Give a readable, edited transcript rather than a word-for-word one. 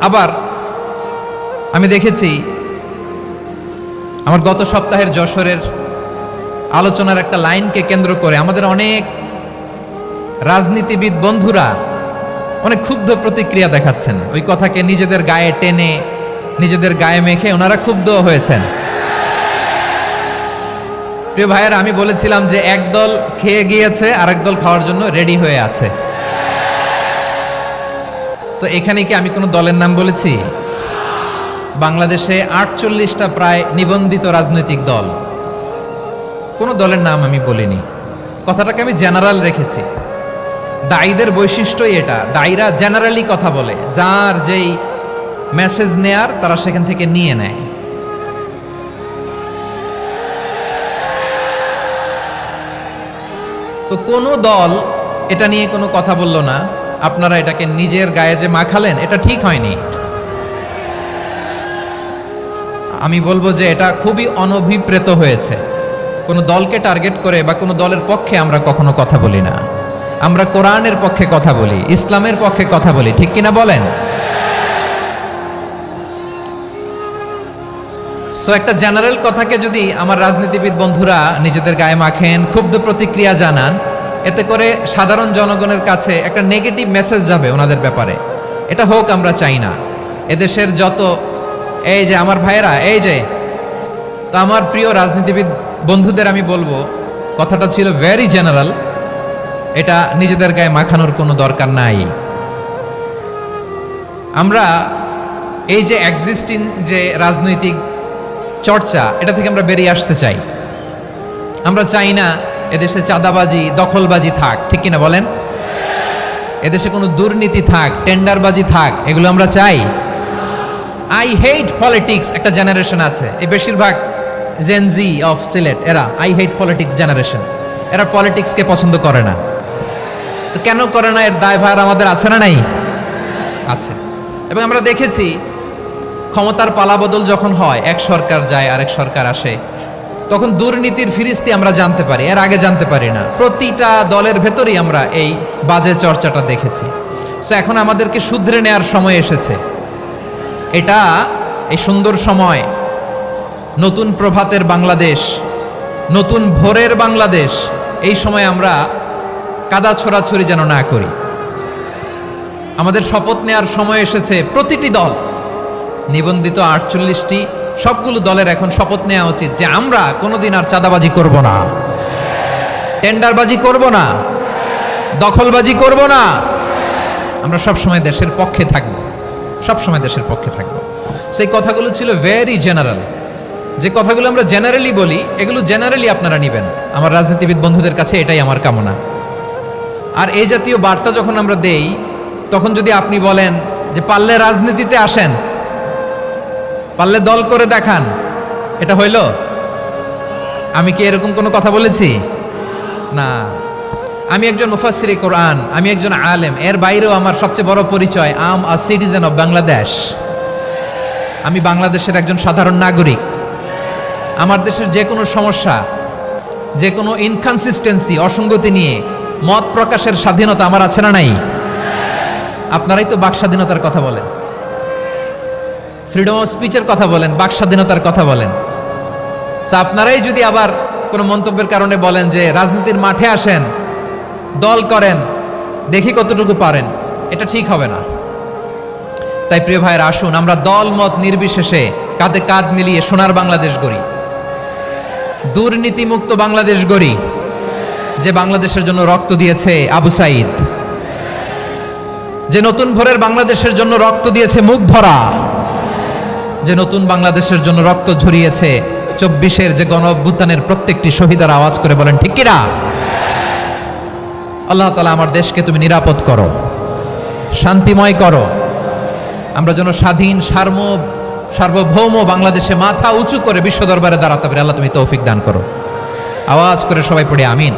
আবার আমি দেখেছি আমার গত সপ্তাহের যশোরের আলোচনার একটা লাইনকে কেন্দ্র করে আমাদের অনেক রাজনীতিবিদ বন্ধুরা অনেক ক্ষুব্ধ প্রতিক্রিয়া দেখাচ্ছেন। ওই কথাকে নিজেদের গায়ে টেনে নিজেদের গায়ে মেখে ওনারা ক্ষুব্ধ হয়েছেন। প্রিয় ভাইয়েরা, আমি বলেছিলাম যে একদল খেয়ে গিয়েছে আর একদল খাওয়ার জন্য রেডি হয়ে আছে। তো এখানে কি আমি কোনো দলের নাম বলেছি? বাংলাদেশে 48টা প্রায় নিবন্ধিত রাজনৈতিক দল, কোনো দলের নাম আমি বলিনি। কথাটাকে আমি জেনারেল রেখেছি। দায়ীদের বৈশিষ্ট্যই এটা, দায়ীরা জেনারেলি কথা বলে, যার যেই মেসেজ নেয়ার তারা সেখান থেকে নিয়ে নেয়। তো কোনো দল এটা নিয়ে কোনো কথা বলল না, আপনারা এটাকে নিজের গায়ে যে মাখালেন এটা ঠিক হয়নি। আমি বলবো যে এটা খুবই অনভিপ্রেত হয়েছে। কোনো দলকে টার্গেট করে বা কোনো দলের পক্ষে আমরা কখনো কথা বলি না। আমরা কোরআনের পক্ষে কথা বলি, ইসলামের পক্ষে কথা বলি, ঠিক কিনা বলেন? সো একটা জেনারেল কথাকে যদি আমার রাজনীতিবিদ বন্ধুরা নিজেদের গায়ে মাখেন, ক্ষুব্ধ প্রতিক্রিয়া জানান, এতে করে সাধারণ জনগণের কাছে একটা নেগেটিভ মেসেজ যাবে ওনাদের ব্যাপারে। এটা হোক আমরা চাই না। এদেশের যত এই যে আমার ভাইয়েরা, এই যে তো আমার প্রিয় রাজনীতিবিদ বন্ধুদের আমি বলবো, কথাটা ছিল ভেরি জেনারেল, এটা নিজেদের গায়ে মাখানোর কোনো দরকার নাই। আমরা এই যে এক্সিস্টিং যে রাজনৈতিক চর্চা, এটা থেকে আমরা বেরিয়ে আসতে চাই। আমরা চাই না এদেশে চাঁদাবাজি, দখলবাজি থাক, ঠিক কিনা বলেন? এদেশে কোনো দুর্নীতি থাক, টেন্ডারবাজি থাক, এগুলো আমরা চাই। আই হেট পলিটিক্স একটা জেনারেশন আছে, এই বেশিরভাগ জেনজি অফ সিলেট, এরা আই হেট পলিটিক্স জেনারেশন। এরা পলিটিক্সকে পছন্দ করে না। তো কেন করে না, এর দায়ভার আমাদের আছে না নাই? আছে। এবং আমরা দেখেছি ক্ষমতার পালাবদল যখন হয়, এক সরকার যায় আরেক সরকার আসে, তখন দুর্নীতির ফিরিস্তি আমরা জানতে পারি, এর আগে জানতে পারি না। প্রতিটা দলের ভেতরেই আমরা এই বাজে চর্চাটা দেখেছি। সো এখন আমাদেরকে শুধরে নেওয়ার সময় এসেছে। এটা এই সুন্দর সময়, নতুন প্রভাতের বাংলাদেশ, নতুন ভোরের বাংলাদেশ, এই সময় আমরা কাদা ছোড়াছড়ি যেন না করি। আমাদের শপথ নেওয়ার সময় এসেছে। প্রতিটি দল, নিবন্ধিত 48টি, সবগুলো দলের এখন শপথ নেওয়া উচিত যে আমরা কোনোদিন আর চাঁদাবাজি করব না, টেন্ডারবাজি করব না, দখলবাজি করব না। আমরা সবসময় দেশের পক্ষে থাকব, সবসময় দেশের পক্ষে থাকব। সেই কথাগুলো ছিল ভেরি জেনারেল। যে কথাগুলো আমরা জেনারেলি বলি, এগুলো জেনারেলি আপনারা নেবেন। আমার রাজনীতিবিদ বন্ধুদের কাছে এটাই আমার কামনা। আর এই জাতীয় বার্তা যখন আমরা দেই, তখন যদি আপনি বলেন যে পারলে রাজনীতিতে আসেন, পারলে দল করে দেখান, এটা হইল? আমি কি এরকম কোনো কথা বলেছি? না। আমি একজন মুফাসসিরে কোরআন, আমি একজন আলেম, এর বাইরেও আমার সবচেয়ে বড় পরিচয় আম আ সিটিজেন অফ বাংলাদেশ। আমি বাংলাদেশের একজন সাধারণ নাগরিক। আমার দেশের যে কোনো সমস্যা, যে কোনো ইনকনসিস্টেন্সি, অসঙ্গতি নিয়ে মত প্রকাশের স্বাধীনতা আমার আছে না নাই? আপনারাই তো বাক স্বাধীনতার কথা বলেন, ফ্রিডম অফ স্পিচের কথা বলেন, বাক স্বাধীনতার কথা বলেন। আপনারাই যদি আবার কোনো মন্তব্যের কারণে বলেন যে রাজনীতির মাঠে আসেন, দল করেন, দেখি কতটুকু পারেন, এটা ঠিক হবে না। তাই প্রিয় ভাইয়ের, আসুন আমরা দল মত নির্বিশেষে কাঁধে কাঁধ মিলিয়ে সোনার বাংলাদেশ গড়ি, দুর্নীতিমুক্ত বাংলাদেশ গড়ি, যে বাংলাদেশের জন্য রক্ত দিয়েছে আবু সাইদ, যে নতুন ভোরের বাংলাদেশের জন্য রক্ত দিয়েছে মুগ্ধরা, যে নতুন বাংলাদেশের জন্য রক্ত ঝরিয়েছে 24-এর যে গণ অভ্যুত্থানের প্রত্যেকটি শহীদের আওয়াজ করে বলেন ঠিক কিনা? আল্লাহ তাআলা আমার দেশকে তুমি নিরাপদ করো, শান্তিময় করো। আমরা যেন স্বাধীন সার্বভৌম বাংলাদেশে মাথা উঁচু করে বিশ্ব দরবারে দাঁড়াতে পারি। আল্লাহ তুমি তৌফিক দান করো। আওয়াজ করে সবাই পড়ে আমিন।